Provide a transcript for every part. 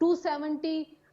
270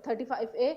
35A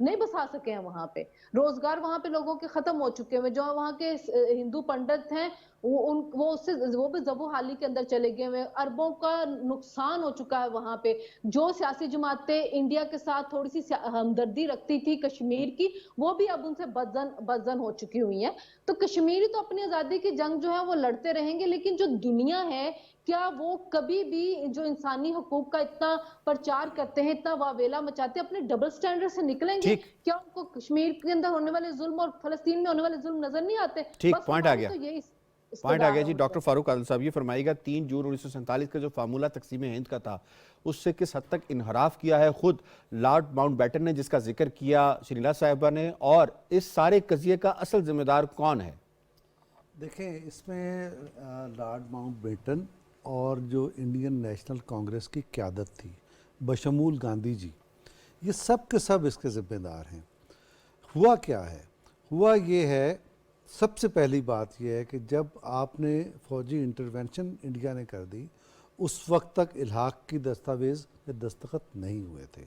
نہیں بسا سکے ہیں وہاں پہ. روزگار وہاں پہ لوگوں کے ختم ہو چکے ہوئے, جو وہاں کے ہندو پنڈت ہیں وہ بھی زبو حالی کے اندر چلے گئے ہوئے, اربوں کا نقصان ہو چکا ہے وہاں پہ. جو سیاسی جماعتیں انڈیا کے ساتھ تھوڑی سی ہمدردی رکھتی تھی کشمیر کی, وہ بھی اب ان سے بدزن ہو چکی ہوئی ہیں. تو کشمیری تو اپنی آزادی کی جنگ جو ہے وہ لڑتے رہیں گے, لیکن جو دنیا ہے کیا وہ کبھی بھی جو انسانی حقوق کا اتنا پرچار کرتے ہیں, اتنا واویلا مچاتے ہیں, اپنے ڈبل سٹینڈرڈ سے نکلیں گے؟ ٹھیک کیا ان کو کشمیر کے اندر ہونے والے ظلم اور فلسطین میں ہونے والے ظلم نظر نہیں آتے؟ ٹھیک بس پوائنٹ آ ہماری گیا, تو یہی پوائنٹ آ استدار گیا ہے جی. ان ڈاکٹر سے. فاروق عادل صاحب یہ فرمائیے گا 3 جون 1947 کا جو فارمولہ تقسیم ہند کا تھا اس سے کس حد تک انحراف کیا ہے خود لارڈ ماؤنٹ بیٹن نے, جس کا ذکر کیا شریلا صاحبہ نے, اور اس سارے قضیے کا اصل ذمہ دار کون ہے؟ دیکھیں اس میں لارڈ ماؤنٹ بیٹن اور جو انڈین نیشنل کانگریس کی قیادت تھی بشمول گاندھی جی, یہ سب کے سب اس کے ذمہ دار ہیں. ہوا کیا ہے؟ ہوا یہ ہے, سب سے پہلی بات یہ ہے کہ جب آپ نے فوجی انٹرونشن انڈیا نے کر دی, اس وقت تک الحاق کی دستاویز دستخط نہیں ہوئے تھے.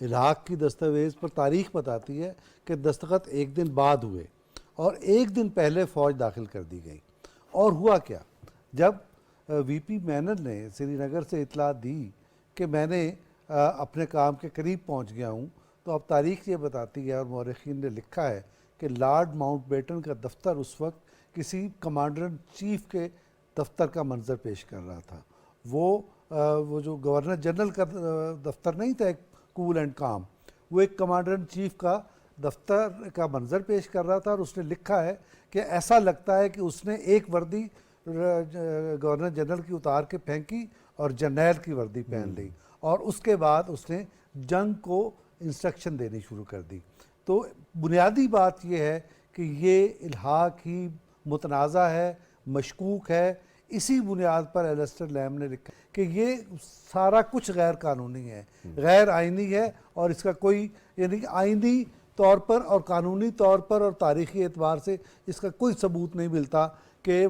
الحاق کی دستاویز پر تاریخ بتاتی ہے کہ دستخط ایک دن بعد ہوئے اور ایک دن پہلے فوج داخل کر دی گئی. اور ہوا کیا, جب وی پی مینن نے سری نگر سے اطلاع دی کہ میں نے اپنے کام کے قریب پہنچ گیا ہوں, تو اب تاریخ یہ بتاتی ہے اور مورخین نے لکھا ہے کہ لارڈ ماؤنٹ بیٹن کا دفتر اس وقت کسی کمانڈر ان چیف کے دفتر کا منظر پیش کر رہا تھا. وہ جو گورنر جنرل کا دفتر نہیں تھا ایک کول اینڈ کام, وہ ایک کمانڈر ان چیف کا دفتر کا منظر پیش کر رہا تھا. اور اس نے لکھا ہے کہ ایسا لگتا ہے کہ اس نے ایک وردی گورنر جنرل کی اتار کے پھینکی اور جرنیل کی وردی پہن لی, اور اس کے بعد اس نے جنگ کو انسٹرکشن دینی شروع کر دی. تو بنیادی بات یہ ہے کہ یہ الحاق ہی متنازع ہے, مشکوک ہے. اسی بنیاد پر ایلسٹر لیمب نے لکھا کہ یہ سارا کچھ غیر قانونی ہے, غیر آئینی ہے, اور اس کا کوئی یعنی آئینی طور پر اور قانونی طور پر اور تاریخی اعتبار سے اس کا کوئی ثبوت نہیں ملتا کہ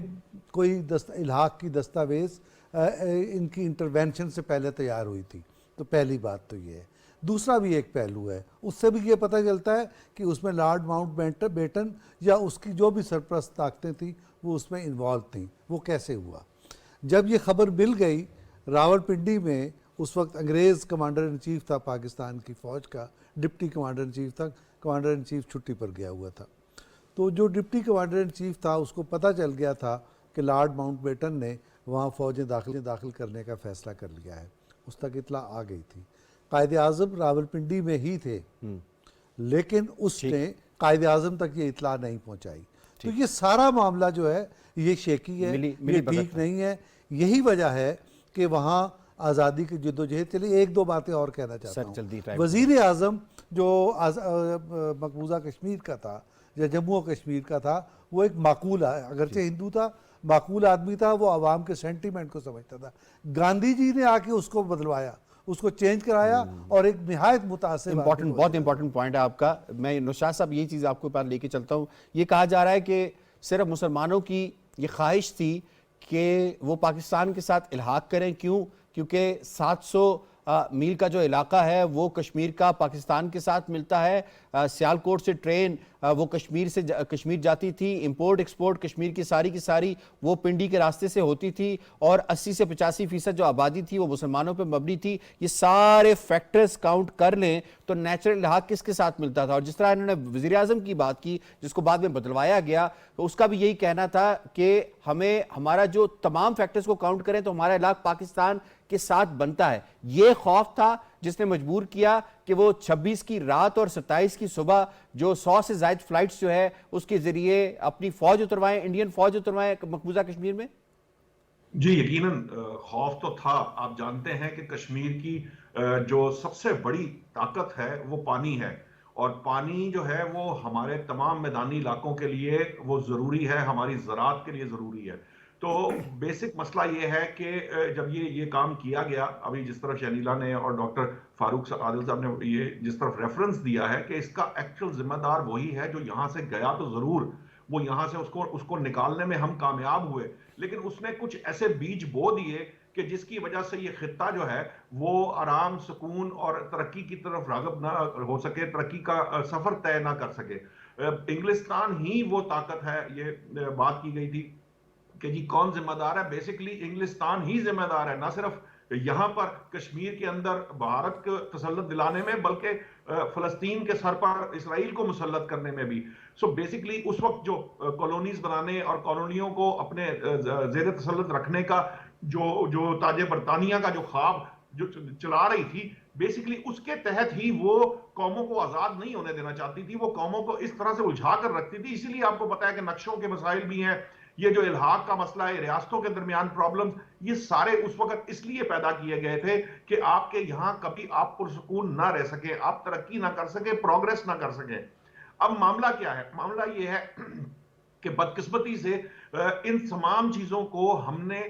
کوئی الحاق کی دستاویز ان کی انٹرونشن سے پہلے تیار ہوئی تھی. تو پہلی بات تو یہ ہے. دوسرا بھی ایک پہلو ہے, اس سے بھی یہ پتہ چلتا ہے کہ اس میں لارڈ ماؤنٹ بیٹن یا اس کی جو بھی سرپرست طاقتیں تھیں وہ اس میں انوالو تھیں. وہ کیسے ہوا؟ جب یہ خبر مل گئی راولپنڈی میں, اس وقت انگریز کمانڈر ان چیف تھا پاکستان کی فوج کا, ڈپٹی کمانڈر ان چیف تھا, کمانڈر ان چیف چھٹی پر گیا ہوا تھا. تو جو ڈپٹی کمانڈر ان چیف تھا اس کو پتہ چل گیا تھا کہ لارڈ ماؤنٹ بیٹن نے وہاں فوجیں داخل کرنے کا فیصلہ کر لیا ہے. اس تک اطلاع آ گئی تھی. قائد اعظم راولپنڈی میں ہی تھے, لیکن اس نے قائد اعظم تک یہ اطلاع نہیں پہنچائی. تو یہ سارا معاملہ جو ہے یہ شیکی ہے, یہ ٹھیک نہیں ہے. یہی وجہ ہے کہ وہاں آزادی کی جدوجہد چلی. ایک دو باتیں اور کہنا چاہتا ہوں. وزیر اعظم جو مقبوضہ کشمیر کا تھا یا جموں و کشمیر کا تھا, وہ ایک معقول, اگرچہ ہندو تھا, معقول آدمی تھا, وہ عوام کے سینٹیمنٹ کو سمجھتا تھا. گاندھی جی نے آ کے اس کو بدلوایا, اس کو چینج کرایا, اور ایک نہایت متاثر بہت امپورٹنٹ پوائنٹ ہے آپ کا. میں نوشاد صاحب یہ چیز آپ کو پاس لے کے چلتا ہوں. یہ کہا جا رہا ہے کہ صرف مسلمانوں کی یہ خواہش تھی کہ وہ پاکستان کے ساتھ الحاق کریں. کیونکہ 700 میل کا جو علاقہ ہے وہ کشمیر کا پاکستان کے ساتھ ملتا ہے. سیالکوٹ سے ٹرین وہ کشمیر جاتی تھی, امپورٹ ایکسپورٹ کشمیر کی ساری وہ پنڈی کے راستے سے ہوتی تھی, اور 80 سے 85% جو آبادی تھی وہ مسلمانوں پہ مبنی تھی. یہ سارے فیکٹرز کاؤنٹ کر لیں تو نیچرل الحاق کس کے ساتھ ملتا تھا. اور جس طرح انہوں نے وزیر اعظم کی بات کی جس کو بعد میں بدلوایا گیا, تو اس کا بھی یہی کہنا تھا کہ ہمیں ہمارا جو تمام فیکٹرز کو کاؤنٹ کریں تو ہمارا علاقہ پاکستان کے ساتھ بنتا ہے. یہ خوف تھا جس نے مجبور کیا کہ وہ 26 کی رات اور 27 کی صبح جو 100 سے زائد فلائٹس جو ہے اس کے ذریعے اپنی فوج اتروائیں, انڈین فوج اتروائیں مقبوضہ کشمیر میں. جی یقیناً خوف تو تھا. آپ جانتے ہیں کہ کشمیر کی جو سب سے بڑی طاقت ہے وہ پانی ہے, اور پانی جو ہے وہ ہمارے تمام میدانی علاقوں کے لیے وہ ضروری ہے, ہماری زراعت کے لیے ضروری ہے. تو بیسک مسئلہ یہ ہے کہ جب یہ کام کیا گیا, ابھی جس طرح شہلیلا نے اور ڈاکٹر فاروق عادل صاحب نے یہ جس طرف ریفرنس دیا ہے کہ اس کا ایکچوئل ذمہ دار وہی ہے جو یہاں سے گیا تو ضرور, وہ یہاں سے اس کو نکالنے میں ہم کامیاب ہوئے, لیکن اس نے کچھ ایسے بیج بو دیے کہ جس کی وجہ سے یہ خطہ جو ہے وہ آرام سکون اور ترقی کی طرف راغب نہ ہو سکے، ترقی کا سفر طے نہ کر سکے۔ انگلستان ہی وہ طاقت ہے، یہ بات کی گئی تھی کہ جی کون ذمہ دار ہے، بیسیکلی انگلستان ہی ذمہ دار ہے، نہ صرف یہاں پر کشمیر کے اندر بھارت کو تسلط دلانے میں، بلکہ فلسطین کے سر پر اسرائیل کو مسلط کرنے میں بھی۔ سو بیسیکلی اس وقت جو کالونیز بنانے اور کالونیوں کو اپنے زیر تسلط رکھنے کا جو تاج برطانیہ کا جو خواب جو چلا رہی تھی، بیسیکلی اس کے تحت ہی وہ قوموں کو آزاد نہیں ہونے دینا چاہتی تھی، وہ قوموں کو اس طرح سے الجھا کر رکھتی تھی۔ اسی لیے آپ کو پتا ہے کہ نقشوں کے مسائل بھی ہیں، یہ جو الحاق کا مسئلہ ہے، ریاستوں کے درمیان پرابلمز، یہ سارے اس وقت اس لیے پیدا کیے گئے تھے کہ آپ کے یہاں کبھی آپ پرسکون نہ رہ سکیں، آپ ترقی نہ کر سکیں، پروگریس نہ کر سکیں۔ اب معاملہ کیا ہے؟ معاملہ یہ ہے کہ بدقسمتی سے ان تمام چیزوں کو ہم نے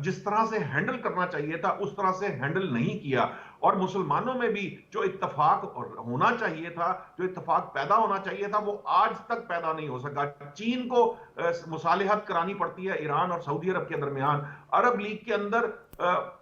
جس طرح سے ہینڈل کرنا چاہیے تھا اس طرح سے ہینڈل نہیں کیا، اور مسلمانوں میں بھی جو اتفاق ہونا چاہیے تھا، جو اتفاق پیدا ہونا چاہیے تھا، وہ آج تک پیدا نہیں ہو سکا۔ چین کو مصالحت کرانی پڑتی ہے ایران اور سعودی عرب کے درمیان، عرب لیگ کے اندر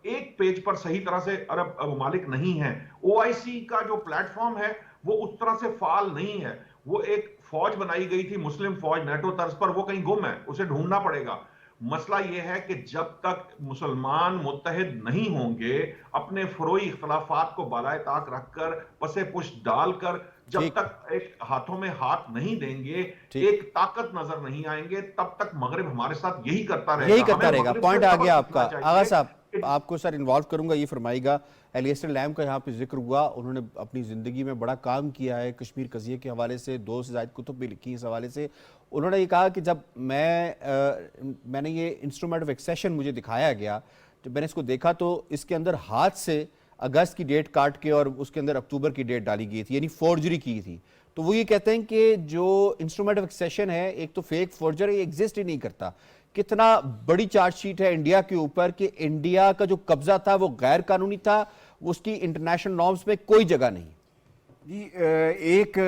ایک پیج پر صحیح طرح سے عرب ممالک نہیں ہیں، OIC کا جو پلیٹ فارم ہے وہ اس طرح سے فعال نہیں ہے۔ وہ ایک فوج بنائی گئی تھی مسلم فوج نیٹو طرز پر، وہ کہیں گم ہے، اسے ڈھونڈنا پڑے گا۔ مسئلہ یہ ہے کہ جب تک مسلمان متحد نہیں ہوں گے، اپنے فروئی اختلافات کو بالائے طاق رکھ کر، پسے پشت ڈال کر، جب تک ایک ہاتھوں میں ہاتھ نہیں دیں گے، ایک طاقت نظر نہیں آئیں گے، تب تک مغرب ہمارے ساتھ یہی کرتا رہے گا۔ پوائنٹ آ گیا آپ کا۔ آغا صاحب آپ کو سر انوالو کروں گا، یہ فرمائیے گا، ایلیسٹر لیم کا یہاں پہ ذکر ہوا، انہوں نے اپنی زندگی میں بڑا کام کیا ہے کشمیر قضیے کے حوالے سے، 2 سے زائد کتب بھی لکھی اس حوالے سے۔ انہوں نے یہ کہا کہ جب میں نے یہ انسٹرومنٹ آف ایکسیشن مجھے دکھایا گیا، جب میں نے اس کو دیکھا تو اس کے اندر ہاتھ سے اگست کی ڈیٹ کاٹ کے اور اس کے اندر اکتوبر کی ڈیٹ ڈالی گئی تھی، یعنی فورجری کی تھی۔ تو وہ یہ کہتے ہیں کہ جو انسٹرومنٹ آف ایکسیشن ہے، ایک تو فیک فورجر ہے، یہ ایگزسٹ ہی نہیں کرتا۔ کتنا بڑی چارج شیٹ ہے انڈیا کے اوپر کہ انڈیا کا جو قبضہ تھا وہ غیر قانونی تھا، اس کی انٹرنیشنل نارمز میں کوئی جگہ نہیں۔ جی ایک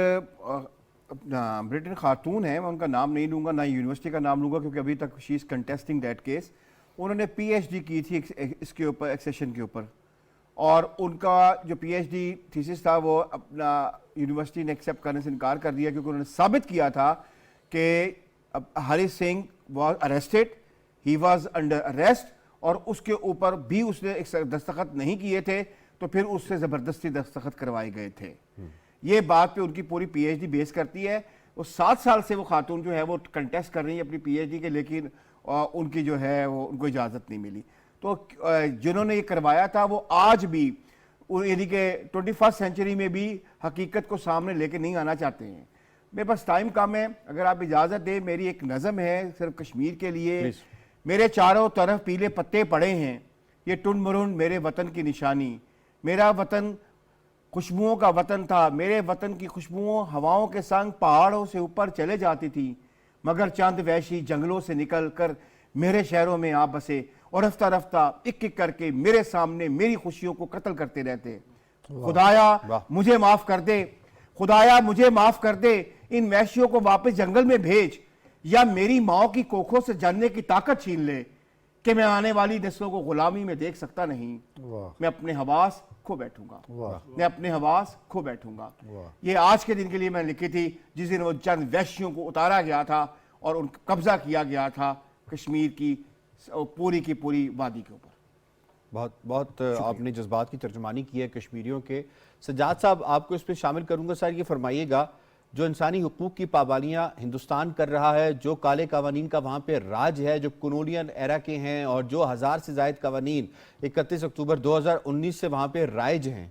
برٹن خاتون ہے، میں ان کا نام نہیں لوں گا، نہ یونیورسٹی کا نام لوں گا کیونکہ ابھی تک شی از کنٹیسٹنگ دیٹ کیس۔ انہوں نے PhD کی تھی اس کے اوپر، ایکسیشن کے اوپر، اور ان کا جو PhD تھیسس تھا وہ اپنا یونیورسٹی نے ایکسیپٹ کرنے سے انکار کر دیا، کیونکہ انہوں نے ثابت کیا تھا کہ Hari Singh was arrested, he was under arrest, اور اس کے اوپر بھی اس نے دستخط نہیں کیے تھے، تو پھر اس سے زبردستی دستخط کروائے گئے تھے۔ یہ بات پہ ان کی پوری PhD بیس کرتی ہے۔ وہ 7 سال سے وہ خاتون جو ہے وہ کنٹیسٹ کر رہی ہے اپنی PhD کے، لیکن ان کی جو ہے وہ ان کو اجازت نہیں ملی۔ تو جنہوں نے یہ کروایا تھا وہ آج بھی یعنی کہ 21 سینچری میں بھی حقیقت کو سامنے لے کے نہیں آنا چاہتے ہیں۔ میرے پاس ٹائم کم ہے، اگر آپ اجازت دیں، میری ایک نظم ہے صرف کشمیر کے لیے۔ میرے چاروں طرف پیلے پتے پڑے ہیں، یہ ٹن مرن میرے وطن کی نشانی۔ میرا وطن خوشبوؤں کا وطن تھا، میرے وطن کی خوشبوؤں ہواؤں کے سنگ پہاڑوں سے اوپر چلے جاتی تھی، مگر چند وحشی جنگلوں سے نکل کر میرے شہروں میں آ بسے، اور رفتہ رفتہ ایک ایک کر کے میرے سامنے میری خوشیوں کو قتل کرتے رہتے۔ خدایا مجھے معاف کر دے، خدایا مجھے معاف کر دے، ان وحشیوں کو واپس جنگل میں بھیج، یا میری ماں کی کوکھوں سے جاننے کی طاقت چھین لے کہ میں آنے والی نسلوں کو غلامی میں دیکھ سکتا نہیں۔ میں اپنے حواس کھو بیٹھوں گا، میں اپنے حواس کھو بیٹھوں گا۔ یہ آج کے دن کے لیے میں نے لکھی تھی، جس دن وہ چند وحشیوں کو اتارا گیا تھا اور ان کا قبضہ کیا گیا تھا کشمیر کی پوری وادی کے اوپر۔ بہت بہت آپ نے جذبات کی ترجمانی کی ہے کشمیریوں کے۔ سجاد صاحب آپ کو اس پہ شامل کروں گا۔ سر یہ فرمائیے گا، جو انسانی حقوق کی پابندیاں ہندوستان کر رہا ہے، جو کالے قوانین کا وہاں پہ راج ہے، جو کولونیل ایرا کے ہیں، اور جو 1000 سے زائد قوانین 31 اکتوبر 2019 سے وہاں پہ رائج ہیں،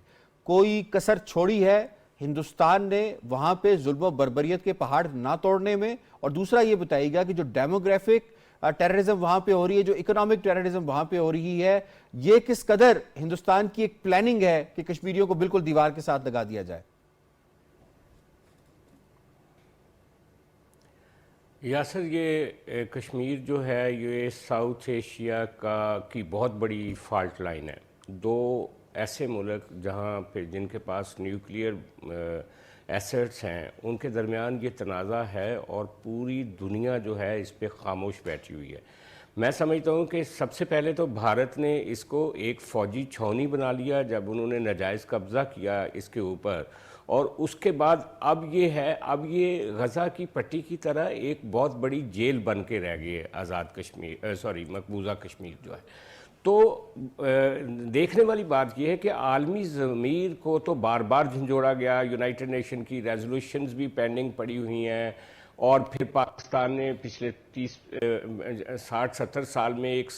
کوئی کسر چھوڑی ہے ہندوستان نے وہاں پہ ظلم و بربریت کے پہاڑ نہ توڑنے میں؟ اور دوسرا یہ بتائیے گا کہ جو ڈیموگرافک ٹیررزم وہاں پہ ہو رہی ہے، جو اکنامک ٹیررزم وہاں پہ ہو رہی ہے، یہ کس قدر ہندوستان کی ایک پلاننگ ہے کہ کشمیریوں کو بالکل دیوار کے ساتھ لگا دیا جائے؟ یاسر، یہ کشمیر جو ہے یہ ساؤتھ ایشیا کی بہت بڑی فالٹ لائن ہے۔ 2 ایسے ملک جہاں پہ جن کے پاس نیوکلیئر ایسٹس ہیں، ان کے درمیان یہ تنازع ہے، اور پوری دنیا جو ہے اس پہ خاموش بیٹھی ہوئی ہے۔ میں سمجھتا ہوں کہ سب سے پہلے تو بھارت نے اس کو ایک فوجی چھاؤنی بنا لیا جب انہوں نے ناجائز قبضہ کیا اس کے اوپر، اور اس کے بعد اب یہ غزہ کی پٹی کی طرح ایک بہت بڑی جیل بن کے رہ گئی ہے آزاد کشمیر، مقبوضہ کشمیر جو ہے۔ تو دیکھنے والی بات یہ ہے کہ عالمی ضمیر کو تو بار بار جھنجھوڑا گیا، یونائٹڈ نیشن کی ریزولوشنز بھی پینڈنگ پڑی ہوئی ہیں، اور پھر پاکستان نے پچھلے 60-70 سال میں ایک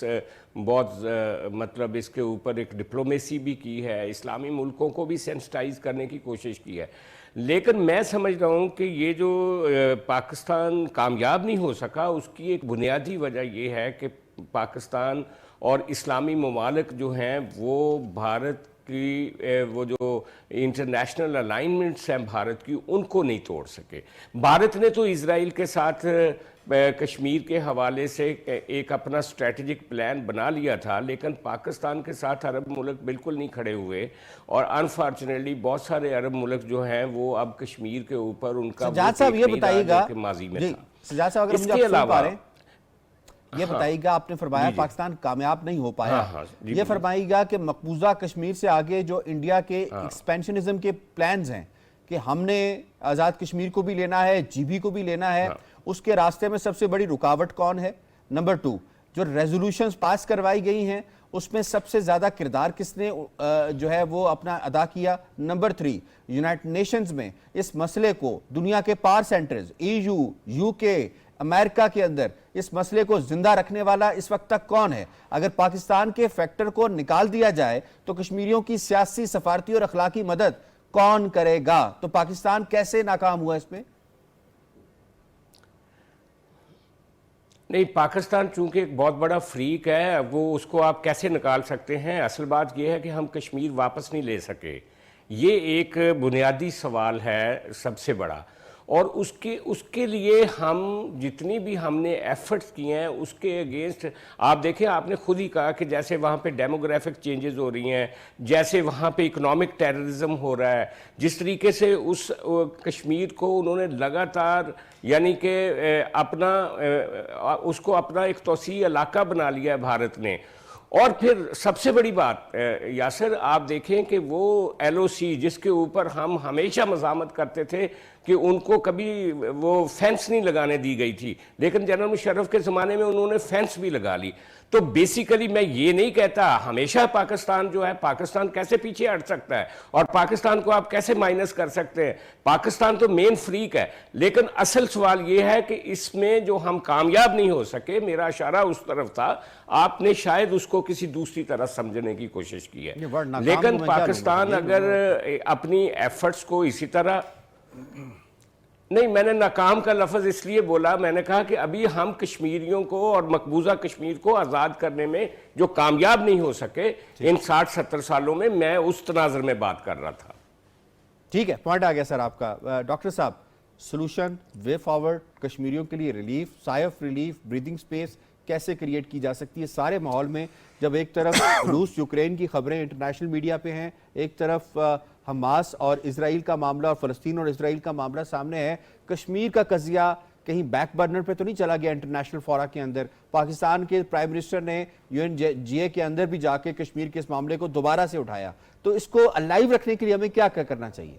بہت مطلب اس کے اوپر ایک ڈپلومیسی بھی کی ہے، اسلامی ملکوں کو بھی سینسٹائز کرنے کی کوشش کی ہے۔ لیکن میں سمجھ رہا ہوں کہ یہ جو پاکستان کامیاب نہیں ہو سکا، اس کی ایک بنیادی وجہ یہ ہے کہ پاکستان اور اسلامی ممالک جو ہیں وہ بھارت کی وہ جو انٹرنیشنل الائنمنٹس ہیں بھارت کی، ان کو نہیں توڑ سکے۔ بھارت نے تو اسرائیل کے ساتھ کشمیر کے حوالے سے ایک اپنا اسٹریٹجک پلان بنا لیا تھا، لیکن پاکستان کے ساتھ عرب ملک بالکل نہیں کھڑے ہوئے، اور انفارچونیٹلی بہت سارے عرب ملک جو ہیں وہ اب کشمیر کے اوپر ان کا سجاد صاحب یہ بتائیے گا، ماضی میں جی تھا۔ سجاد صاحب اگر اس مجھے کے آپ سن پا علاوہ رہے ہیں، یہ بتائیے گا، آپ نے فرمایا پاکستان کامیاب نہیں ہو پایا، یہ فرمائیے گا کہ مقبوضہ کشمیر سے آگے جو انڈیا کے ایکسپینشنزم کے پلانز ہیں کہ ہم نے آزاد کشمیر کو بھی لینا ہے، جی بی کو بھی لینا ہے، اس کے راستے میں سب سے بڑی رکاوٹ کون ہے؟ نمبر 2، جو ریزولوشنز پاس کروائی گئی ہیں اس میں سب سے زیادہ کردار کس نے جو ہے وہ اپنا ادا کیا؟ نمبر 3، یونائٹڈ نیشنز میں اس مسئلے کو دنیا کے پاور سینٹرز، یو کے، امریکہ کے اندر اس مسئلے کو زندہ رکھنے والا اس وقت تک کون ہے؟ اگر پاکستان کے فیکٹر کو نکال دیا جائے تو کشمیریوں کی سیاسی، سفارتی اور اخلاقی مدد کون کرے گا؟ تو پاکستان کیسے ناکام ہوا اس میں؟ نہیں، پاکستان چونکہ ایک بہت بڑا فریق ہے، وہ اس کو آپ کیسے نکال سکتے ہیں؟ اصل بات یہ ہے کہ ہم کشمیر واپس نہیں لے سکے، یہ ایک بنیادی سوال ہے سب سے بڑا، اور اس کے لیے ہم جتنی بھی ہم نے ایفرٹس کیے ہیں اس کے اگینسٹ، آپ دیکھیں، آپ نے خود ہی کہا کہ جیسے وہاں پہ ڈیموگرافک چینجز ہو رہی ہیں، جیسے وہاں پہ اکنامک ٹیررزم ہو رہا ہے، جس طریقے سے اس کشمیر کو انہوں نے لگاتار یعنی کہ اس کو اپنا ایک توسیع علاقہ بنا لیا ہے بھارت نے۔ اور پھر سب سے بڑی بات یاسر، آپ دیکھیں کہ وہ ایل او سی جس کے اوپر ہم ہمیشہ مزاحمت کرتے تھے کہ ان کو کبھی وہ فینس نہیں لگانے دی گئی تھی، لیکن جنرل مشرف کے زمانے میں انہوں نے فینس بھی لگا لی۔ تو بیسیکلی میں یہ نہیں کہتا ہمیشہ پاکستان جو ہے، پاکستان کیسے پیچھے ہٹ سکتا ہے اور پاکستان کو آپ کیسے مائنس کر سکتے ہیں؟ پاکستان تو مین فریق ہے، لیکن اصل سوال یہ ہے کہ اس میں جو ہم کامیاب نہیں ہو سکے، میرا اشارہ اس طرف تھا، آپ نے شاید اس کو کسی دوسری طرح سمجھنے کی کوشش کی ہے، لیکن پاکستان اگر اپنی ایفرٹس کو اسی طرح، نہیں، میں نے ناکام کا لفظ اس لیے بولا، میں نے کہا کہ ابھی ہم کشمیریوں کو اور مقبوضہ کشمیر کو آزاد کرنے میں جو کامیاب نہیں ہو سکے ان 60-70 سالوں میں، میں اس تناظر میں بات کر رہا تھا۔ ٹھیک ہے، پوائنٹ آ گیا سر آپ کا۔ ڈاکٹر صاحب، سلوشن، وے فارورڈ، کشمیریوں کے لیے ریلیف، سائے آف ریلیف، بریدنگ سپیس کیسے کریٹ کی جا سکتی ہے سارے ماحول میں، جب ایک طرف روس یوکرین کی خبریں انٹرنیشنل میڈیا پہ ہیں، ایک طرف حماس اور اسرائیل کا معاملہ اور فلسطین اور اسرائیل کا معاملہ سامنے ہے، کشمیر کا قضیہ کہیں بیک برنر پہ تو نہیں چلا گیا انٹرنیشنل فورا کے اندر؟ پاکستان کے پرائم منسٹر نے UNGA کے اندر بھی جا کے کشمیر کے اس معاملے کو دوبارہ سے اٹھایا، تو اس کو الائیو رکھنے کے لیے ہمیں کیا کرنا چاہیے؟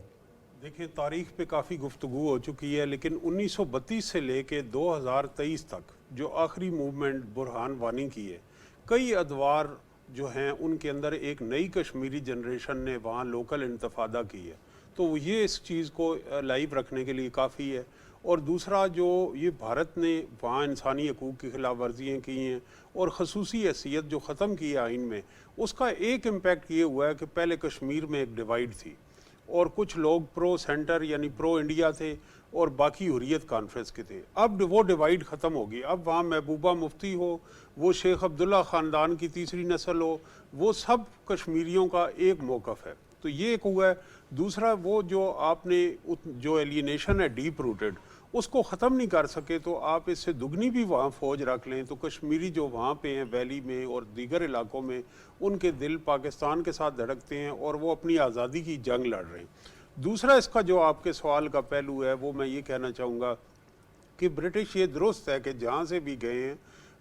دیکھیں، تاریخ پہ کافی گفتگو ہو چکی ہے، لیکن 1932 سے لے کے 2023 تک جو آخری موومنٹ برہان وانی کی ہے، کئی ادوار جو ہیں ان کے اندر ایک نئی کشمیری جنریشن نے وہاں لوکل انتفادہ کی ہے، تو یہ اس چیز کو لائیو رکھنے کے لیے کافی ہے۔ اور دوسرا، جو یہ بھارت نے وہاں انسانی حقوق کی خلاف ورزیاں کی ہیں اور خصوصی حیثیت جو ختم کی ہے آئین میں، اس کا ایک امپیکٹ یہ ہوا ہے کہ پہلے کشمیر میں ایک ڈیوائیڈ تھی اور کچھ لوگ پرو سینٹر یعنی پرو انڈیا تھے اور باقی حریت کانفرنس کے تھے۔ اب وہ ڈیوائیڈ ختم ہو گئی، اب وہاں محبوبہ مفتی ہو، وہ شیخ عبداللہ خاندان کی تیسری نسل ہو، وہ سب کشمیریوں کا ایک موقف ہے، تو یہ ایک ہوا ہے۔ دوسرا، وہ جو آپ نے جو ایلینیشن ہے ڈیپ روٹڈ، اس کو ختم نہیں کر سکے، تو آپ اس سے دگنی بھی وہاں فوج رکھ لیں تو کشمیری جو وہاں پہ ہیں ویلی میں اور دیگر علاقوں میں، ان کے دل پاکستان کے ساتھ دھڑکتے ہیں اور وہ اپنی آزادی کی جنگ لڑ رہے ہیں۔ دوسرا، اس کا جو آپ کے سوال کا پہلو ہے، وہ میں یہ کہنا چاہوں گا کہ برٹش یہ درست ہے کہ جہاں سے بھی گئے ہیں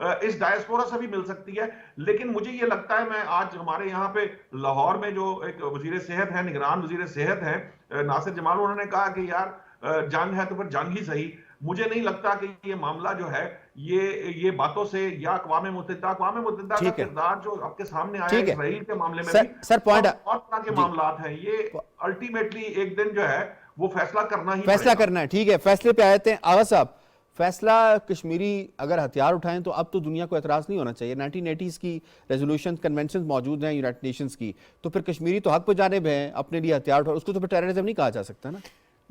اس ڈائسپورا سے بھی مل سکتی ہے. لیکن مجھے یہ لگتا ہے, میں آج ہمارے یہاں پہ لاہور میں جو ایک وزیر صحت ہے, نگران وزیر صحت ہے ناصر جمال, انہوں نے کہا کہ یار جنگ ہے تو پھر جنگ ہی صحیح. مجھے نہیں لگتا کہ یہ معاملہ جو ہے یہ باتوں سے, یا اقوام متحدہ کا کردار جو آپ کے سامنے آیا ہے اسرائیل کے معاملے میں بھی, اور طرح کے معاملات ہیں, یہ الٹیمیٹلی ایک دن جو ہے وہ فیصلہ کرنا ہی فیصلہ کرنا ہے. ٹھیک ہے, فیصلے پہ آئے تھے. آغا صاحب, فیصلہ کشمیری اگر ہتھیار اٹھائیں تو اب تو دنیا کو اعتراض نہیں ہونا چاہیے. 1980s کی ریزولوشن کنونشن موجود ہیں یونائٹڈ نیشنز کی, تو پھر کشمیری تو حق پہ جانب ہیں اپنے لیے ہتھیار اٹھا, اس کو تو پھر ٹیررزم نہیں کہا جا سکتا نا.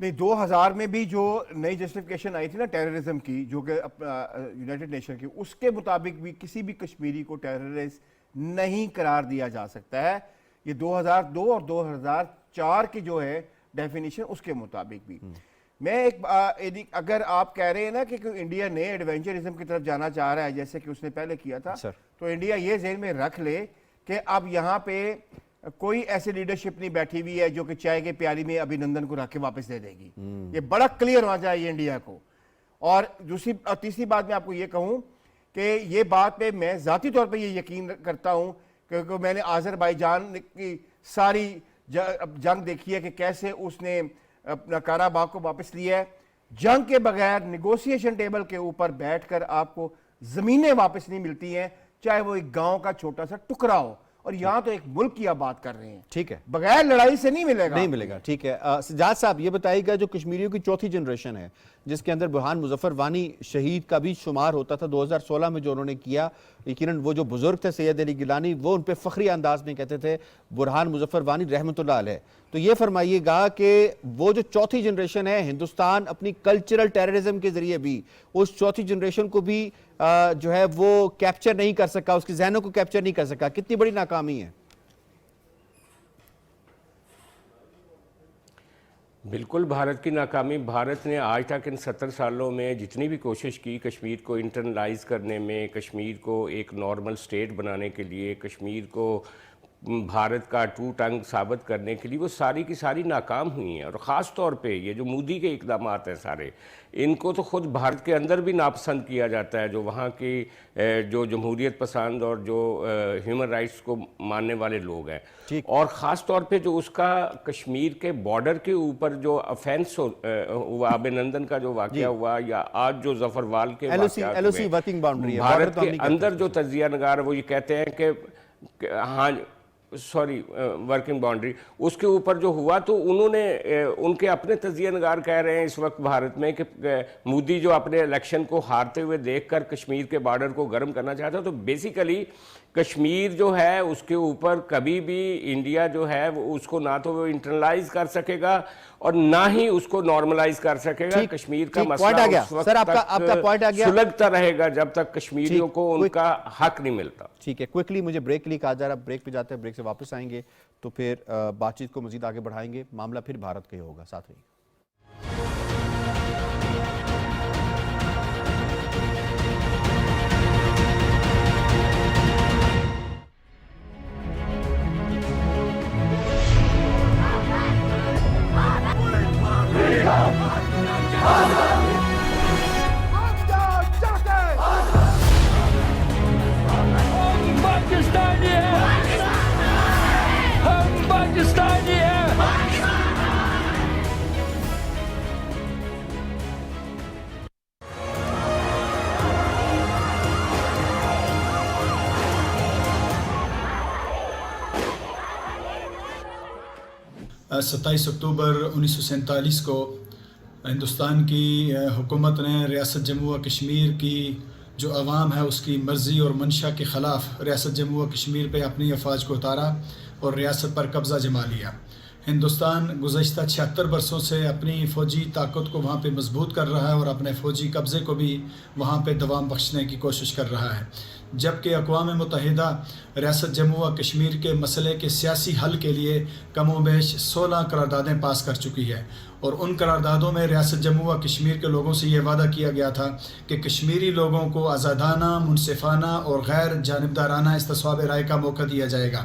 نہیں, 2000 میں بھی جو نئی جسٹیفیکیشن آئی تھی نا ٹیررزم کی, جو کہ یونائٹڈ نیشن کی, اس کے مطابق بھی کسی بھی کشمیری کو ٹیررسٹ نہیں قرار دیا جا سکتا ہے. یہ 2002 اور 2004 کی جو ہے ڈیفینیشن, اس کے مطابق بھی. میں اگر آپ کہہ رہے ہیں نا کہ انڈیا نے ایڈونچرزم کی طرف جانا چاہ رہا ہے جیسے کہ اس نے پہلے کیا تھا, تو انڈیا یہ ذہن میں رکھ لے کہ اب یہاں پہ کوئی ایسی لیڈرشپ نہیں بیٹھی ہوئی ہے جو کہ چائے کے پیالی میں ابھی نندن کو رکھ کے واپس دے دے گی. یہ بڑا کلیئر ہونا چاہیے انڈیا کو. اور تیسری بات میں آپ کو یہ کہوں کہ یہ بات پہ میں ذاتی طور پہ یہ یقین کرتا ہوں, کیونکہ میں نے آذربائیجان کی ساری جنگ دیکھی ہے کہ کیسے اس نے اپنا کاراباغ کو واپس لیا ہے. جنگ کے بغیر نیگوسیشن ٹیبل کے اوپر بیٹھ کر آپ کو زمینیں واپس نہیں ملتی ہیں, چاہے وہ ایک گاؤں کا چھوٹا سا ٹکڑا ہو. اور یہاں تو ایک ملک کی آپ بات کر رہے ہیں. ٹھیک ہے, بغیر لڑائی سے نہیں ملے گا. ٹھیک ہے, سجاد صاحب یہ بتائیے گا, جو کشمیریوں کی چوتھی جنریشن ہے جس کے اندر برہان مظفر وانی شہید کا بھی شمار ہوتا تھا 2016 میں جو انہوں نے کیا, یقیناً وہ جو بزرگ تھے سید علی گیلانی, وہ ان پہ فخری انداز میں کہتے تھے برہان مظفر وانی رحمۃ اللہ علیہ. تو یہ فرمائیے گا کہ وہ جو چوتھی جنریشن ہے, ہندوستان اپنی کلچرل ٹیررزم کے ذریعے بھی اس چوتھی جنریشن کو بھی جو ہے وہ کیپچر نہیں کر سکا, اس کی ذہنوں کو کیپچر نہیں کر سکا. کتنی بڑی ناکامی ہے. بالکل بھارت کی ناکامی. بھارت نے آج تک ان 70 سالوں میں جتنی بھی کوشش کی کشمیر کو انٹرنلائز کرنے میں, کشمیر کو ایک نارمل سٹیٹ بنانے کے لیے, کشمیر کو بھارت کا ٹو ٹنگ ثابت کرنے کے لیے, وہ ساری کی ساری ناکام ہوئی ہیں. اور خاص طور پہ یہ جو مودی کے اقدامات ہیں سارے, ان کو تو خود بھارت کے اندر بھی ناپسند کیا جاتا ہے, جو وہاں کی جو جمہوریت پسند اور جو ہیومن رائٹس کو ماننے والے لوگ ہیں. اور خاص طور پہ جو اس کا کشمیر کے بارڈر کے اوپر جو افینس ہوا, ابھینندن کا جو واقعہ ہوا, یا آج جو ظفروال کے واقعات ہوئے, بھارت کے اندر جو تجزیہ نگار وہ یہ کہتے ہیں کہ ہاں ورکنگ باؤنڈری, اس کے اوپر جو ہوا, تو انہوں نے ان کے اپنے تجزیہ نگار کہہ رہے ہیں اس وقت بھارت میں کہ مودی جو اپنے الیکشن کو ہارتے ہوئے دیکھ کر کشمیر کے بارڈر کو گرم کرنا چاہتا ہے. تو بیسیکلی کشمیر جو ہے اس کے اوپر کبھی بھی انڈیا جو ہے اس کو نہ تو وہ انٹرنلائز کر سکے گا اور نہ ہی اس کو نارملائز کر سکے گا. کشمیر کا مسئلہ اس وقت تک سلگتا رہے گا جب تک کشمیریوں کو ان کا حق نہیں ملتا. ٹھیک ہے, کوئکلی مجھے بریک کے لیے کہا جا رہا ہے, بریک پہ جاتے ہیں, بریک سے واپس آئیں گے تو پھر بات چیت کو مزید آگے بڑھائیں گے. معاملہ پھر بھارت کا ہی ہوگا. ساتھ رہیے. ستائیس اکتوبر 1947 کو ہندوستان کی حکومت نے ریاست جموں و کشمیر کی جو عوام ہے اس کی مرضی اور منشا کے خلاف ریاست جموں و کشمیر پہ اپنی افواج کو اتارا اور ریاست پر قبضہ جما لیا. ہندوستان گزشتہ 76 برسوں سے اپنی فوجی طاقت کو وہاں پہ مضبوط کر رہا ہے اور اپنے فوجی قبضے کو بھی وہاں پہ دوام بخشنے کی کوشش کر رہا ہے. جبکہ اقوام متحدہ ریاست جموں و کشمیر کے مسئلے کے سیاسی حل کے لیے کم و بیش 16 قراردادیں پاس کر چکی ہے, اور ان قراردادوں میں ریاست جموں و کشمیر کے لوگوں سے یہ وعدہ کیا گیا تھا کہ کشمیری لوگوں کو آزادانہ, منصفانہ اور غیر جانبدارانہ استصواب رائے کا موقع دیا جائے گا.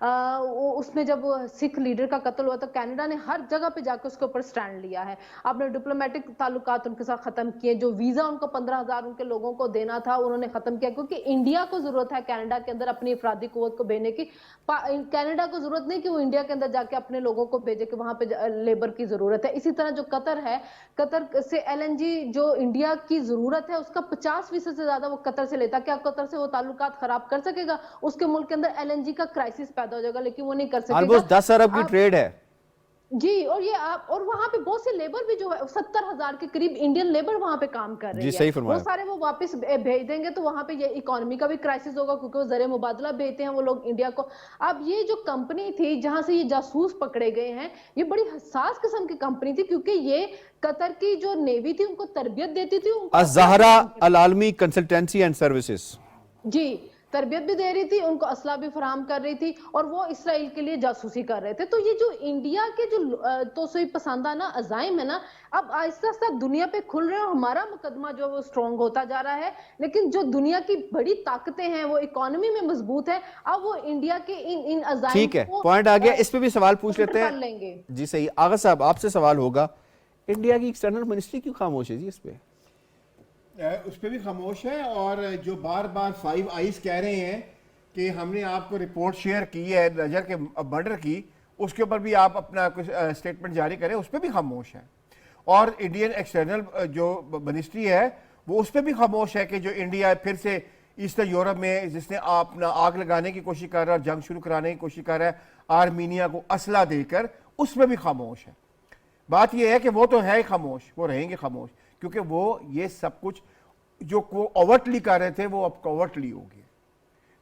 اس میں جب سکھ لیڈر کا قتل ہوا تو کینیڈا نے ہر جگہ پہ جا کے اس کے اوپر سٹینڈ لیا ہے. آپ نے ڈپلومیٹک تعلقات ان کے ساتھ ختم کیے, جو ویزا ان کو 15,000 ان کے لوگوں کو دینا تھا انہوں نے ختم کیا, کیونکہ انڈیا کو ضرورت ہے کینیڈا کے اندر اپنی افرادی قوت کو بھیجنے کی. کینیڈا کو ضرورت نہیں کہ وہ انڈیا کے اندر جا کے اپنے لوگوں کو بھیجے, کہ وہاں پہ لیبر کی ضرورت ہے. اسی طرح جو قطر ہے, قطر سے LNG جو انڈیا کی ضرورت ہے اس کا 50% سے زیادہ وہ قطر سے لیتا. کیا قطر سے وہ تعلقات خراب کر سکے گا؟ اس کے ملک کے اندر LNG کا کرائسس پیدا ہو جائے گا, لیکن وہ نہیں کر سکے گا. آلموسٹ 10 ارب کی ٹریڈ ہے جی. اور یہ آپ, اور وہاں پہ بہت سے لیبر بھی جو ہے 70,000 کے قریب انڈین لیبر وہاں پہ کام کر رہی ہے. جی صحیح فرمایا. وہ سارے وہ واپس بھیج دیں گے تو وہاں پہ یہ اکانومی کا بھی کرائسس ہوگا, کیونکہ وہ زر مبادلہ بھیجتے ہیں وہ لوگ انڈیا کو. اب یہ جو کمپنی تھی جہاں سے یہ جاسوس پکڑے گئے ہیں, یہ بڑی حساس قسم کی کمپنی تھی, کیونکہ یہ قطر کی جو نیوی تھی ان کو تربیت دیتی تھی. الزہرا العالمی کنسلٹنسی اینڈ سروسز, جی, تربیت بھی دے رہی تھی, ان کو اسلحہ بھی فراہم کر رہی تھی, اور وہ اسرائیل کے لیے جاسوسی کر رہے تھے. تو یہ جو انڈیا کے جو توسیع پسندانہ عزائم ہے نا, اب آہستہ آہستہ دنیا پہ کھل رہے ہیں, اور ہمارا مقدمہ جو وہ اسٹرانگ ہوتا جا رہا ہے. لیکن جو دنیا کی بڑی طاقتیں ہیں وہ اکانومی میں مضبوط ہے, اب وہ انڈیا کے ان عزائم ٹھیک ہے, پوائنٹ آ گیا. اس پہ بھی سوال پوچھ لیتے کر لیں گے. ہیں. جی صحیح. آغا صاحب آپ سے سوال ہوگا, انڈیا کی ایکسٹرنل منسٹری کیوں خاموش ہے جی اس پہ؟ اس پہ بھی خاموش ہے, اور جو بار بار 5 آئیز کہہ رہے ہیں کہ ہم نے آپ کو رپورٹ شیئر کی ہے نجر کے مرڈر کی, اس کے اوپر بھی آپ اپنا کچھ سٹیٹمنٹ جاری کریں, اس پہ بھی خاموش ہے. اور انڈین ایکسٹرنل جو منسٹری ہے وہ اس پہ بھی خاموش ہے کہ جو انڈیا پھر سے ایسٹرن یورپ میں جس نے اپنا آگ لگانے کی کوشش کر رہا ہے اور جنگ شروع کرانے کی کوشش کر رہا ہے آرمینیا کو اسلحہ دے کر, اس میں بھی خاموش ہے. بات یہ ہے کہ وہ تو ہے ہی خاموش, وہ رہیں گے خاموش, کیونکہ وہ یہ سب کچھ جو اوورٹلی کر رہے تھے وہ اب کوورٹلی ہو گیا.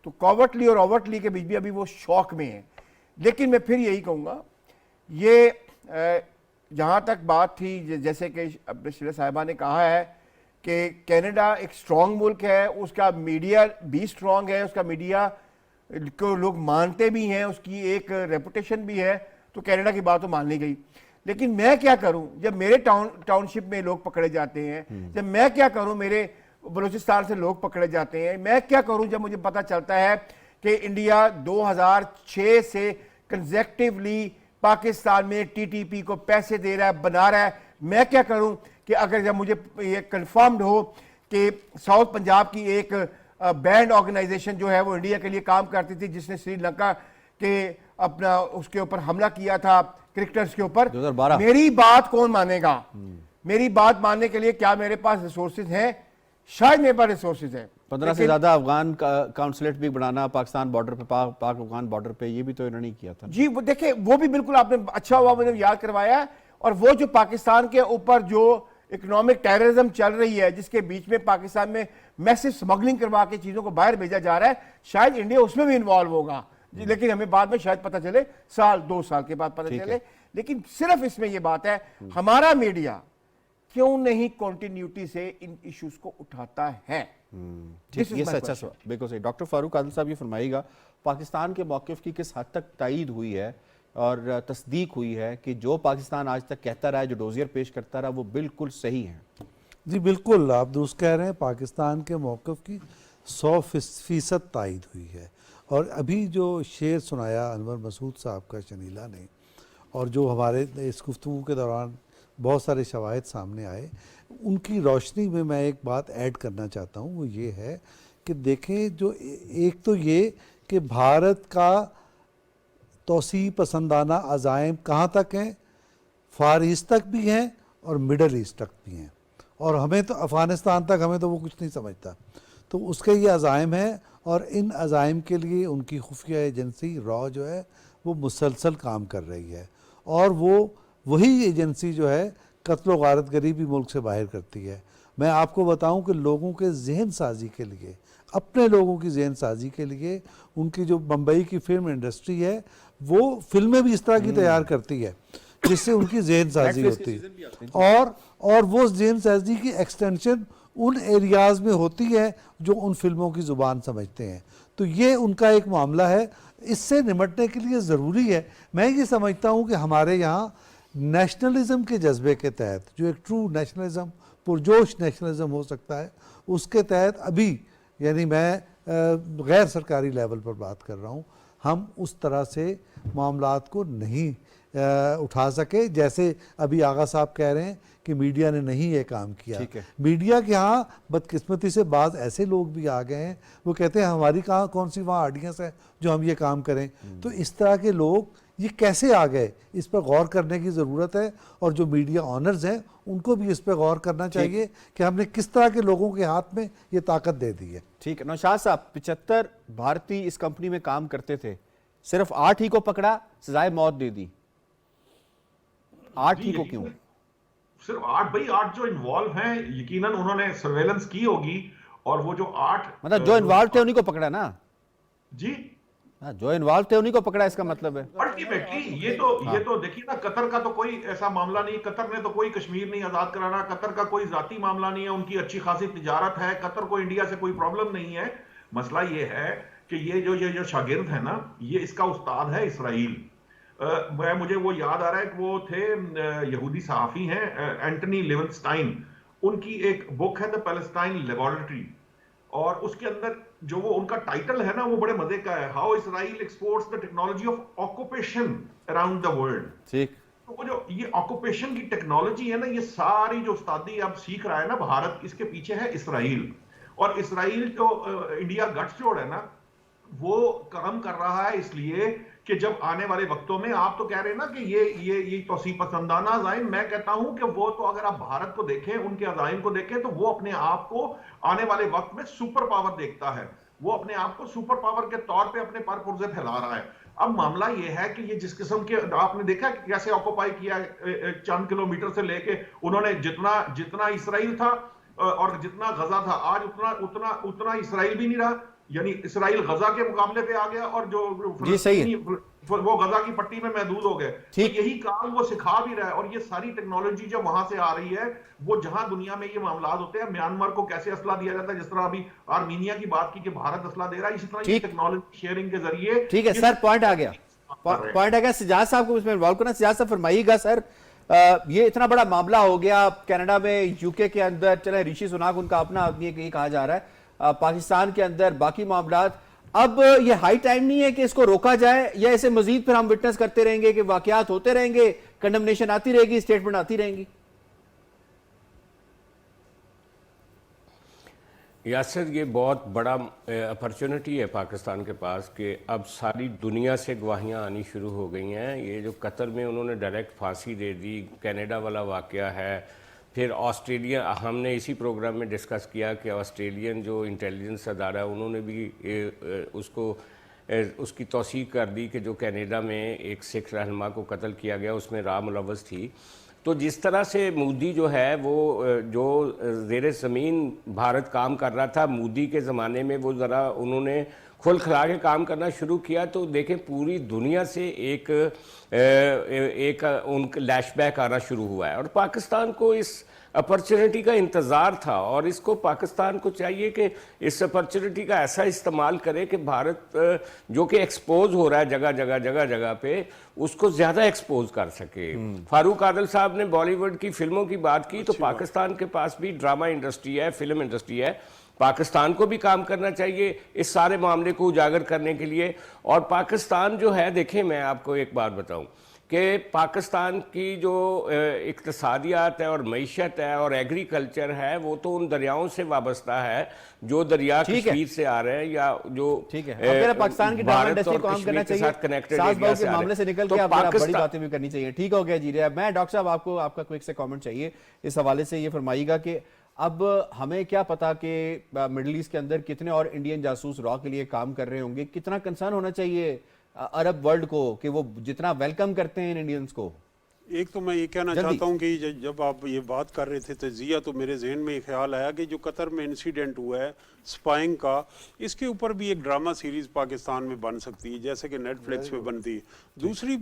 تو کوورٹلی اور اوورٹلی کے بیچ بھی ابھی وہ شوق میں ہیں. لیکن میں پھر یہی کہوں گا, یہ جہاں تک بات تھی جیسے کہ شیرہ صاحبہ نے کہا ہے کہ کینیڈا ایک سٹرونگ ملک ہے, اس کا میڈیا بھی سٹرونگ ہے, اس کا میڈیا کو لوگ مانتے بھی ہیں, اس کی ایک ریپوٹیشن بھی ہے, تو کینیڈا کی بات تو مان لی گئی. لیکن میں کیا کروں جب میرے ٹاؤن شپ میں لوگ پکڑے جاتے ہیں, جب میں کیا کروں میرے بلوچستان سے لوگ پکڑے جاتے ہیں, میں کیا کروں جب مجھے پتہ چلتا ہے کہ انڈیا 2006 سے کنزیکٹیولی پاکستان میں TTP کو پیسے دے رہا ہے, بنا رہا ہے. میں کیا کروں کہ اگر جب مجھے یہ کنفرمڈ ہو کہ ساؤتھ پنجاب کی ایک بینڈ آرگنائزیشن جو ہے وہ انڈیا کے لیے کام کرتی تھی, جس نے سری لنکا کے اپنا اس کے اوپر حملہ کیا تھا کرکٹرز کے اوپر, میری بات کون مانے گا؟ میری بات ماننے کے لیے کیا میرے پاس ریسورسز ہیں؟ شاید میرے پاس ریسورسز ہیں. 15 سے زیادہ افغان کاؤنسلیٹ بھی بنانا پاکستان بارڈر پہ, پاک افغان بارڈر پہ, یہ بھی تو انہوں نے کیا تھا. جی وہ دیکھیں, وہ بھی بالکل آپ نے اچھا ہوا مجھے یاد کروایا. اور وہ جو پاکستان کے اوپر جو اکنامک ٹیررزم چل رہی ہے, جس کے بیچ میں پاکستان میں میسو سمگلنگ کروا کے چیزوں کو باہر بھیجا جا رہا ہے, شاید انڈیا اس میں بھی انوالو ہوگا. لیکن ہمیں بعد میں شاید پتہ چلے, 1-2 سال کے بعد پتہ چلے. لیکن صرف اس میں یہ بات ہے, ہمارا میڈیا کیوں نہیں کنٹینیوٹی سے ان ایشوز کو اٹھاتا ہے؟ یہ سچا سوال, بالکل صحیح. ڈاکٹر فاروق عادل صاحب یہ فرمائیے گا, پاکستان کے موقف کی کس حد تک تائید ہوئی ہے اور تصدیق ہوئی ہے کہ جو پاکستان آج تک کہتا رہا ہے, جو ڈوزیر پیش کرتا رہا, وہ بالکل صحیح ہیں؟ جی بالکل آپ درست کہہ رہے ہیں, پاکستان کے موقف کی 100% تائید ہوئی ہے. اور ابھی جو شعر سنایا انور مسعود صاحب کا شنیلا نے, اور جو ہمارے اس گفتگو کے دوران بہت سارے شواہد سامنے آئے, ان کی روشنی میں میں ایک بات ایڈ کرنا چاہتا ہوں. وہ یہ ہے کہ دیکھیں, جو ایک تو یہ کہ بھارت کا توسیع پسندانہ عزائم کہاں تک ہیں, فار ایسٹ تک بھی ہیں اور مڈل ایسٹ تک بھی ہیں, اور ہمیں تو افغانستان تک ہمیں تو وہ کچھ نہیں سمجھتا. تو اس کے یہ عزائم ہیں, اور ان عزائم کے لیے ان کی خفیہ ایجنسی را جو ہے وہ مسلسل کام کر رہی ہے. اور وہی ایجنسی جو ہے قتل و غارت گری بھی ملک سے باہر کرتی ہے. میں آپ کو بتاؤں کہ لوگوں کے ذہن سازی کے لیے, اپنے لوگوں کی ذہن سازی کے لیے, ان کی جو بمبئی کی فلم انڈسٹری ہے وہ فلمیں بھی اس طرح کی تیار کرتی ہے جس سے ان کی ذہن سازی ہوتی ہے, اور وہ ذہن سازی کی ایکسٹینشن ان ایریاز میں ہوتی ہے جو ان فلموں کی زبان سمجھتے ہیں. تو یہ ان کا ایک معاملہ ہے. اس سے نمٹنے کے لیے ضروری ہے, میں یہ سمجھتا ہوں کہ ہمارے یہاں نیشنلزم کے جذبے کے تحت, جو ایک ٹرو نیشنلزم, پرجوش نیشنلزم ہو سکتا ہے, اس کے تحت ابھی, یعنی میں غیر سرکاری لیول پر بات کر رہا ہوں, ہم اس طرح سے معاملات کو نہیں اٹھا سکے جیسے ابھی آغا صاحب کہہ رہے ہیں کہ میڈیا نے نہیں یہ کام کیا. میڈیا کے ہاں بدقسمتی سے بعض ایسے لوگ بھی آ گئے ہیں وہ کہتے ہیں ہماری کہاں کون سی وہاں آڈینس ہے جو ہم یہ کام کریں. تو اس طرح کے لوگ یہ کیسے آ گئے, اس پر غور کرنے کی ضرورت ہے, اور جو میڈیا آنرز ہیں ان کو بھی اس پہ غور کرنا چاہیے کہ ہم نے کس طرح کے لوگوں کے ہاتھ میں یہ طاقت دے دی ہے. ٹھیک ہے. نوشاد صاحب 75 بھارتی اس کمپنی میں کام کرتے تھے, صرف 8 ہی کو پکڑا, سزائے موت دے دی. 8 ہی کو کیوں؟ صرف 8 بھائی 8 جو انوالو ہیں یقیناً انہوں نے سرویلنس کی ہوگی, اور وہ جو 8 مطلب جو انوالو تھے انہی کو پکڑا نا. جی جو انوالو تھے انہی کو پکڑا, اس کا مطلب ہے الٹیمیٹلی یہ تو دیکھیے نا, قطر کا تو کوئی ایسا معاملہ نہیں, قطر نے تو کوئی کشمیر نہیں آزاد کرانا, قطر کا کوئی ذاتی معاملہ نہیں ہے, ان کی اچھی خاصی تجارت ہے, قطر کو انڈیا سے کوئی پرابلم نہیں ہے. مسئلہ یہ ہے کہ یہ جو شاگرد ہے نا, یہ اس کا استاد ہے اسرائیل. مجھے وہ یاد آ رہا ہے کہ وہ تھے یہودی صحافی ہیں اینٹنی لیونسٹائن, ان کی ایک بک ہے دا پیلسٹائن لیبارٹری, اور اس کے اندر جو وہ ان کا ٹائٹل ہے نا وہ بڑے مزے کا ہے, how Israel exports the technology of occupation around the world. ٹھیک. تو وہ جو یہ آکوپیشن کی ٹیکنالوجی ہے نا, یہ ساری جو استادی اب سیکھ رہا ہے نا بھارت, اس کے پیچھے ہے اسرائیل. اور اسرائیل جو انڈیا گٹھ جوڑ ہے نا, وہ کام کر رہا ہے اس لیے کہ جب آنے والے وقتوں میں, آپ تو کہہ رہے ہیں نا کہ یہ توسیع پسندانہ عزائم, میں کہتا ہوں کہ وہ تو اگر آپ بھارت کو دیکھیں, ان کے عزائم کو دیکھیں, تو وہ اپنے آپ کو آنے والے وقت میں سپر پاور دیکھتا ہے. وہ اپنے آپ کو سپر پاور کے طور پہ اپنے پر پرزے پھیلا رہا ہے. اب معاملہ یہ ہے کہ یہ جس قسم کے, آپ نے دیکھا کہ کیسے آکوپائی کیا چند کلومیٹر سے لے کے انہوں نے, جتنا اسرائیل تھا اور جتنا غزہ تھا, آج اتنا اسرائیل بھی نہیں رہا. یعنی اسرائیل غزہ کے مقابلے پہ آ گیا, اور جو فلسطینی وہ غزہ کی پٹی میں محدود ہو گئے. یہی کام وہ سکھا بھی رہا ہے. اور یہ ساری ٹیکنالوجی جو وہاں سے آ رہی ہے, وہ جہاں دنیا میں یہ معاملات ہوتے ہیں, میانمار کو کیسے اسلحہ دیا جاتا ہے, جس طرح ابھی آرمینیا کی بات کی کہ بھارت اسلحہ دے رہا ہے, اسی طرح یہ ٹیکنالوجی شیئرنگ کے ذریعے. ٹھیک ہے سر, پوائنٹ آ گیا. سجاد صاحب کو اس میں انوالو کرنا. سجاد صاحب فرمائیے گا سر, یہ اتنا بڑا معاملہ ہو گیا کینیڈا میں, یو کے کے اندر, چلے رشی سناک ان کا اپنا آدمی ہے, یہ کہا جا رہا ہے, پاکستان کے اندر باقی معاملات. اب یہ ہائی ٹائم نہیں ہے کہ اس کو روکا جائے, یا اسے مزید پھر ہم وٹنس کرتے رہیں گے کہ واقعات ہوتے رہیں گے, کنڈمنیشن آتی رہے گی, اسٹیٹمنٹ آتی رہیں گی؟ یاسر, یہ بہت بڑا اپرچونٹی ہے پاکستان کے پاس کہ اب ساری دنیا سے گواہیاں آنی شروع ہو گئی ہیں. یہ جو قطر میں انہوں نے ڈائریکٹ پھانسی دے دی, کینیڈا والا واقعہ ہے, پھر آسٹریلیا, ہم نے اسی پروگرام میں ڈسکس کیا کہ آسٹریلین جو انٹیلیجنس ادارہ ہے انہوں نے بھی اس کی توثیق کر دی کہ جو کینیڈا میں ایک سکھ رہنما کو قتل کیا گیا اس میں راہ ملوث تھی. تو جس طرح سے مودی جو ہے وہ جو زیر زمین بھارت کام کر رہا تھا, مودی کے زمانے میں وہ ذرا انہوں نے کھل کھلا کے کام کرنا شروع کیا, تو دیکھیں پوری دنیا سے ایک ان کا لیش بیک آنا شروع ہوا ہے. اور پاکستان کو اس اپرچونٹی کا انتظار تھا, اور اس کو پاکستان کو چاہیے کہ اس اپرچونٹی کا ایسا استعمال کرے کہ بھارت جو کہ ایکسپوز ہو رہا ہے جگہ پہ, اس کو زیادہ ایکسپوز کر سکے. فاروق عادل صاحب نے بالی ووڈ کی فلموں کی بات کی, تو پاکستان کے پاس بھی ڈرامہ انڈسٹری ہے, فلم انڈسٹری ہے. پاکستان کو بھی کام کرنا چاہیے اس سارے معاملے کو اجاگر کرنے کے لیے. اور پاکستان جو ہے, دیکھیں میں آپ کو ایک بات بتاؤں کہ پاکستان کی جو اقتصادیات ہے اور معیشت ہے اور ایگریکلچر ہے, وہ تو ان دریاؤں سے وابستہ ہے جو دریا کشمیر سے آ رہے ہیں, یا جو پاکستان کی ڈرامہ انڈسٹری کو کام کرنا چاہیے, ساز بہو کے معاملے سے نکل کے بڑی باتیں بھی کرنی چاہیے. ٹھیک ہو گیا جی. میں ڈاکٹر صاحب آپ کو آپ کا کوئک سے کامنٹ چاہیے اس حوالے سے. یہ فرمائیے گا کہ اب ہمیں کیا پتا کہ مڈل ایسٹ کے اندر کتنے اور انڈین جاسوس را کے لیے کام کر رہے ہوں گے, کتنا کنسرن ہونا چاہیے عرب ورلڈ کو کہ وہ جتنا ویلکم کرتے ہیں انڈینز کو. ایک تو میں یہ کہنا چاہتا ہوں کہ جب آپ یہ بات کر رہے تھے تجزیہ, تو میرے ذہن میں یہ خیال آیا کہ جو قطر میں انسیڈنٹ ہوا ہے سپائنگ کا, اس کے اوپر بھی ایک ڈرامہ سیریز پاکستان میں بن سکتی ہے جیسے کہ نیٹ فلکس پہ بنتی ہے. دوسری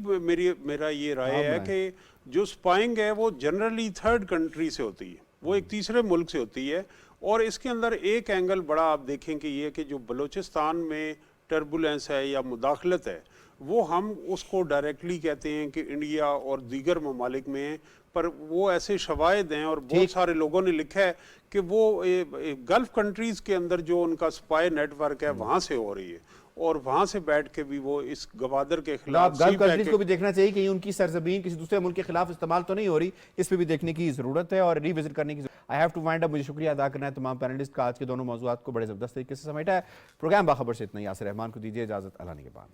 میرا یہ رائے ہے کہ جو سپائنگ ہے وہ جنرلی تھرڈ کنٹری سے ہوتی ہے, وہ ایک تیسرے ملک سے ہوتی ہے. اور اس کے اندر ایک اینگل بڑا آپ دیکھیں کہ یہ کہ جو بلوچستان میں ٹربولنس ہے یا مداخلت ہے, وہ ہم اس کو ڈائریکٹلی کہتے ہیں کہ انڈیا اور دیگر ممالک میں ہیں, پر وہ ایسے شواہد ہیں اور بہت سارے لوگوں نے لکھا ہے کہ وہ گلف کنٹریز کے اندر جو ان کا سپائی نیٹ ورک ہے وہاں سے ہو رہی ہے. اور وہاں سے بیٹھ کے بھی وہ اس گوادر کے آپ خلاف گلف کنٹریز کو بھی دیکھنا چاہیے کہ ان کی سرزمین کسی دوسرے ملک کے خلاف استعمال تو نہیں ہو رہی، اس پہ بھی دیکھنے کی ضرورت ہے اور ری وزٹ کرنے کی ضرورت ہے۔ آئی ہیو ٹو وائنڈ اپ، مجھے شکریہ ادا کرنا ہے تمام پینلسٹ کا، آج کے دونوں موضوعات کو بڑے زبردست طریقے سے سمیٹا ہے۔ پروگرام باخبر سے اتنا ہی، یاسر رحمان کو دیجیے اجازت، اللہ نگہبان۔